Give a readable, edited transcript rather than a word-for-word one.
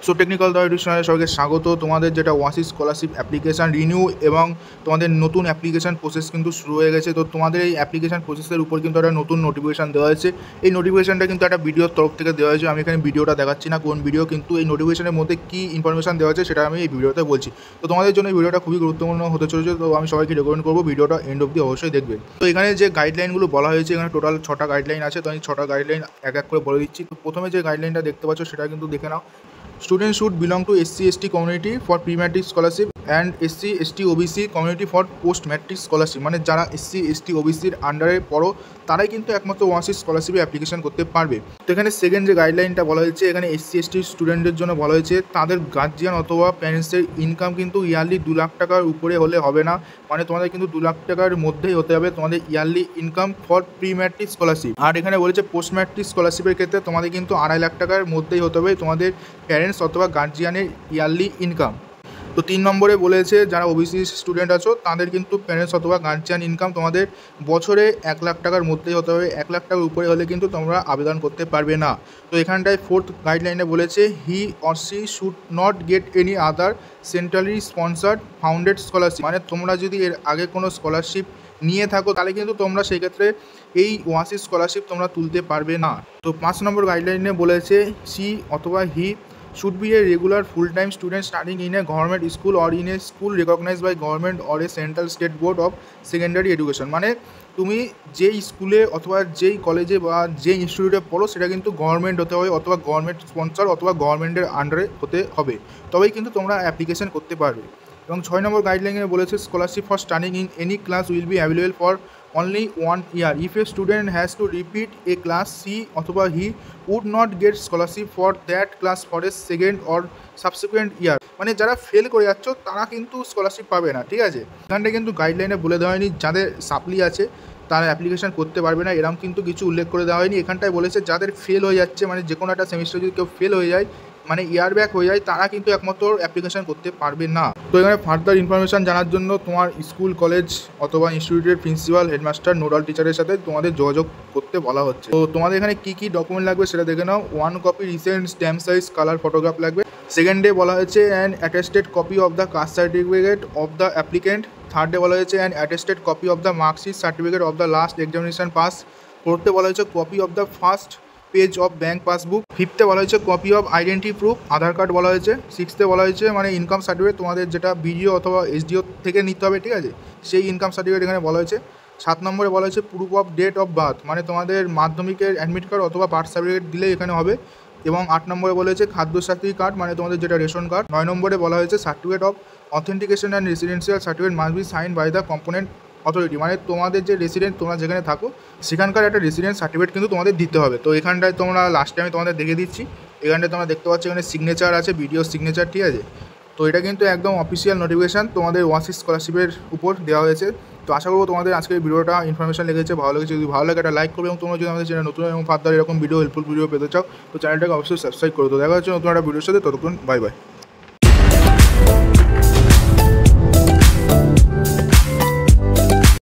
So technical অথরিটির সবাইকে স্বাগত। তোমাদের যেটা ওয়াসিস স্কলারশিপ অ্যাপ্লিকেশান রিনিউ এবং তোমাদের নতুন অ্যাপ্লিকেশান প্রসেস কিন্তু শুরু হয়ে গেছে। তো তোমাদের এই অ্যাপ্লিকেশান প্রসেসের উপর কিন্তু একটা নতুন নোটিফিকেশান দেওয়া হয়েছে। এই নোটিফিকেশানটা কিন্তু একটা ভিডিওর তরফ থেকে দেওয়া হয়েছে। আমি এখানে ভিডিওটা দেখাচ্ছি না কোন ভিডিও, কিন্তু এই নোটিফিকেশানের মধ্যে কী ইনফরমেশান দেওয়া হয়েছে সেটা আমি এই ভিডিওতে বলছি। তো তোমাদের জন্য এই ভিডিওটা খুবই গুরুত্বপূর্ণ হতে চলেছে। তো আমি সবাইকে রেকমেন্ড করবো ভিডিওটা এন্ড অবধি অবশ্যই দেখবে। তো এখানে যে গাইডলাইনগুলো বলা হয়েছে, এখানে টোটাল 6টা গাইডলাইন আছে। তো আমি 6টা গাইডলাইন এক এক করে বলে দিচ্ছি। তো প্রথমে যে গাইডলাইনটা দেখতে পাচ্ছ সেটা কিন্তু দেখে নাও। Students should belong to SC/ST community for pre-matric scholarship and SC/ST OBC community for post-matric scholarship। মানে যারা SC/ST OBCর আন্ডারে পড়ো তারাই কিন্তু একমাত্র ওয়াসিস স্কলারশিপে অ্যাপ্লিকেশন করতে পারবে। তো এখানে সেকেন্ড যে গাইডলাইনটা বলা হয়েছে, এখানে SC/ST স্টুডেন্টদের জন্য বলা হয়েছে তাদের গার্জিয়ান অথবা প্যারেন্টসের ইনকাম কিন্তু ইয়ারলি 2 লাখ টাকার উপরে হলে হবে না। মানে তোমাদের কিন্তু 2 লাখ টাকার মধ্যেই হতে হবে তোমাদের yearly income for pre matric scholarship. আর এখানে বলেছে পোস্ট ম্যাট্রিক স্কলারশিপের ক্ষেত্রে তোমাদের কিন্তু 2.5 লাখ টাকার মধ্যেই হতে হবে তোমাদের প্যারেন্টস অথবা গার্জিয়ানের ইয়ারলি ইনকাম। তো 3 নম্বরে বলেছে যারা ওবিসি স্টুডেন্ট আছো তাদের কিন্তু প্যারেন্টস অথবা গার্জিয়ান ইনকাম তোমাদের বছরে 1 লাখ টাকার মধ্যেই হতে হবে। 1 লাখ টাকার উপরে হলে কিন্তু তোমরা আবেদন করতে পারবে না। তো এখানটায় 4th গাইডলাইনে বলেছে he or C should not get any other centrally sponsored founded scholarship. মানে তোমরা যদি এর আগে কোনো স্কলারশিপ নিয়ে থাকো তাহলে কিন্তু তোমরা সেই ক্ষেত্রে এই ওয়াসিস স্কলারশিপ তোমরা তুলতে পারবে না। তো 5 নম্বর গাইডলাইনে বলেছে সি অথবা হি should be a regular full-time student studying in a government school or in a school recognized by government or a central state board of secondary education। মানে তুমি যেই স্কুলে অথবা যেই কলেজে বা যেই ইনস্টিটিউটে পড়ো সেটা কিন্তু গভর্নমেন্ট হতে হবে অথবা গভর্নমেন্ট স্পন্সর অথবা গভর্নমেন্টের আন্ডারে হতে হবে, তবেই কিন্তু তোমরা অ্যাপ্লিকেশন করতে পারবে। এবং 6 নম্বর গাইডলাইনে বলেছে scholarship for studying in any class will be available for only 1 year if a student has to repeat a class C অথবা he would not get scholarship for that class for a second or subsequent year। মানে যারা fail করে যাচ্ছ তারা কিন্তু scholarship পাবে না, ঠিক আছে। এখানটা কিন্তু গাইডলাইনে বলে দেওয়া হয়নি যাদের সাপ্লি আছে তারা অ্যাপ্লিকেশন করতে পারবে না, এরকম কিন্তু কিছু উল্লেখ করে দেওয়া হয়নি। এখানটায় বলেছে যাদের ফেল হয়ে যাচ্ছে, মানে যে কোনো একটা সেমিস্টার যদি কেউ ফেল হয়ে যায় মানে ইয়ার ব্যাক হয়ে যায় তারা কিন্তু একমাত্র অ্যাপ্লিকেশন করতে পারবে না। তো এখানে ফার্দার ইনফরমেশান জানার জন্য তোমার স্কুল কলেজ অথবা ইনস্টিটিউটের প্রিন্সিপাল হেডমাস্টার নোডাল টিচারের সাথে তোমাদের যোগাযোগ করতে বলা হচ্ছে। তো তোমাদের এখানে কী কী ডকুমেন্ট লাগবে সেটা দেখে নাও। 1 copy recent stamp size colour photograph লাগবে। সেকেন্ডে বলা হয়েছে an attested copy of the caste certificate of the applicant. থার্ডে বলা হয়েছে an attested copy of the marksheet certificate of the last examination pass. ফোর্থে বলা হয়েছে copy of the first page of bank passbook. ফিফথে বলা হয়েছে copy of identity proof Aadhaar card বলা হয়েছে। সিক্সথে বলা হয়েছে মানে ইনকাম সার্টিফিকেট তোমাদের যেটা বিডিও অথবা এসডিও থেকে নিতে হবে, ঠিক আছে, সেই ইনকাম সার্টিফিকেট এখানে বলা হয়েছে। 7 নম্বরে বলা হয়েছে proof of date of birth, মানে তোমাদের মাধ্যমিকের অ্যাডমিট কার্ড অথবা বার্থ সার্টিফিকেট দিলে এখানে হবে। এবং 8 নম্বরে বলা হয়েছে খাদ্যসাথী কার্ড, মানে তোমাদের যেটা রেশন কার্ড। 9 নম্বরে বলা হয়েছে certificate of authentication and residential certificate must be sign by the component authority. মানে তোমাদের যে রেসিডেন্ট তোমরা যেখানে থাকো সেখানকার একটা রেসিডেন্ট সার্টিফিকেট কিন্তু তোমাদের দিতে হবে। তো এখানটায় তোমরা লাস্টে আমি তোমাদের দেখে দিচ্ছি, এখানটায় তোমরা দেখতে পাচ্ছ এখানে সিগনেচার আছে, ভিডিও সিগনেচার, ঠিক আছে। তো এটা কিন্তু একদম অফিসিয়াল নোটিফিকেশান তোমাদের ওয়াসিস স্কলারশিপের উপর দেওয়া হয়েছে। তো আশা করবো তোমাদের আজকের ভিডিওটা ইনফরমেশন লেগেছে, ভালো লেগেছে। যদি ভালো লাগে একটা লাইক করবে এবং তোমরা যদি আমাদের চ্যানেল নতুন এবং ফার্দার এরকম ভিডিও হেল্পফুল ভিডিও পেতে চাও তো চ্যানেলটাকে অবশ্যই সাবস্ক্রাইব করো। তো দেখা হচ্ছে নতুন একটা ভিডিওর সাথে, ততক্ষণ বাই বাই।